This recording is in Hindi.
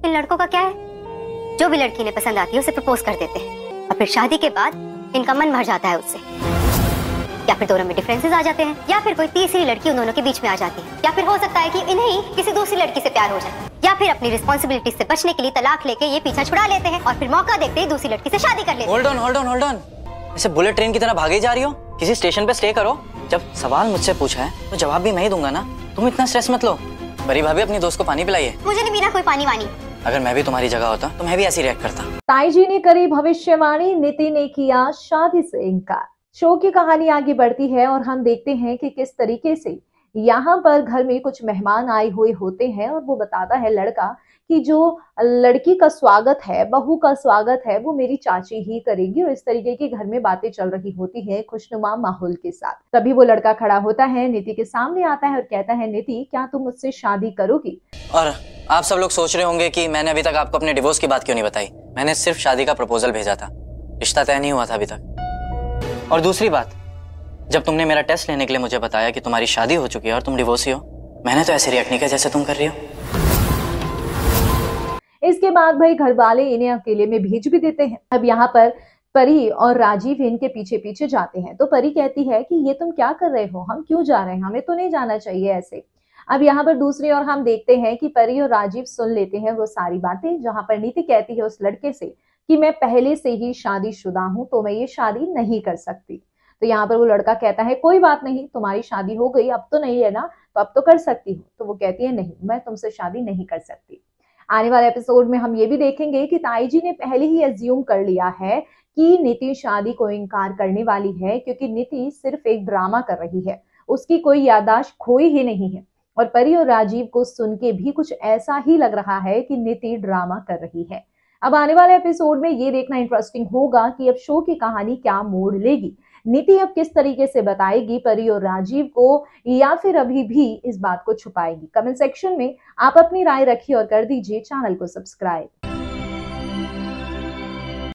इन लड़कों का क्या है, जो भी लड़की इन्हें पसंद आती है उसे प्रपोज कर देते हैं और फिर शादी के बाद इनका मन भर जाता है उससे, या फिर दोनों में डिफरेंसेस आ जाते हैं, या फिर कोई तीसरी लड़की उन दोनों के बीच में आ जाती है, या फिर हो सकता है कि इन्हें ही किसी दूसरी लड़की से प्यार हो जाए, या फिर अपनी रिस्पॉन्सिबिलिटी से बचने के लिए तलाक लेके ये पीछा छुड़ा लेते हैं और फिर मौका देखते ही दूसरी लड़की से शादी कर लेते हैं। होल्ड ऑन, ऐसे बुलेट ट्रेन की तरह भागे जा रही हो? किसी स्टेशन पे स्टे करो। जब सवाल मुझसे पूछा है तो जवाब भी मैं ही दूंगा ना, तुम इतना स्ट्रेस मत लो। परी भाभी अपनी दोस्त को पानी पिलाइए। मुझे नहीं पीना कोई पानी वानी। अगर मैं भी तुम्हारी जगह होता तो मैं भी ऐसी रिएक्ट करता। ताई जी ने करी भविष्यवाणी, नीति ने किया शादी से इनकार। शो की कहानी आगे बढ़ती है और हम देखते हैं कि किस तरीके से यहाँ पर घर में कुछ मेहमान आए हुए होते हैं और वो बताता है लड़का कि जो लड़की का स्वागत है, बहू का स्वागत है, वो मेरी चाची ही करेगी। और इस तरीके की घर में बातें चल रही होती है खुशनुमा माहौल के साथ। तभी वो लड़का खड़ा होता है, नीति के सामने आता है और कहता है, नीति क्या तुम मुझसे शादी करोगी? और आप सब लोग सोच रहे होंगे कि मैंने अभी तक आपको अपने डिवोर्स की बात क्यों नहीं बताई। मैंने सिर्फ शादी का प्रपोजल भेजा था, रिश्ता तय नहीं हुआ था अभी तक। और दूसरी बात, जब तुमने मेरा टेस्ट लेने के लिए मुझे बताया कि तुम्हारी शादी हो चुकी है और तुम डिवोर्सी हो, मैंने तो ऐसे रिएक्ट नहीं किया जैसे तुम कर रही हो। इसके बाद भाई घर वाले इन्हें अकेले में भेज भी देते हैं। अब यहाँ पर परी और राजीव इनके पीछे पीछे जाते हैं तो परी कहती है कि ये तुम क्या कर रहे हो, हम क्यों जा रहे हैं, हमें तो नहीं जाना चाहिए ऐसे। अब यहाँ पर दूसरी ओर हम देखते हैं कि परी और राजीव सुन लेते हैं वो सारी बातें, जहां पर नीति कहती है उस लड़के से कि मैं पहले से ही शादीशुदा हूं तो मैं ये शादी नहीं कर सकती। तो यहाँ पर वो लड़का कहता है कोई बात नहीं, तुम्हारी शादी हो गई, अब तो नहीं है ना, तो अब तो कर सकती हूँ। तो वो कहती है नहीं, मैं तुमसे शादी नहीं कर सकती। आने वाले एपिसोड में हम ये भी देखेंगे कि ताई जी ने पहले ही एज्यूम कर लिया है कि नीति शादी को इनकार करने वाली है, क्योंकि नीति सिर्फ एक ड्रामा कर रही है, उसकी कोई याददाश्त खोई ही नहीं है। और परी और राजीव को सुन के भी कुछ ऐसा ही लग रहा है कि नीति ड्रामा कर रही है। अब आने वाले एपिसोड में ये देखना इंटरेस्टिंग होगा कि अब शो की कहानी क्या मोड़ लेगी, नीति अब किस तरीके से बताएगी परी और राजीव को, या फिर अभी भी इस बात को छुपाएगी। कमेंट सेक्शन में आप अपनी राय रखिए और कर दीजिए चैनल को सब्सक्राइब।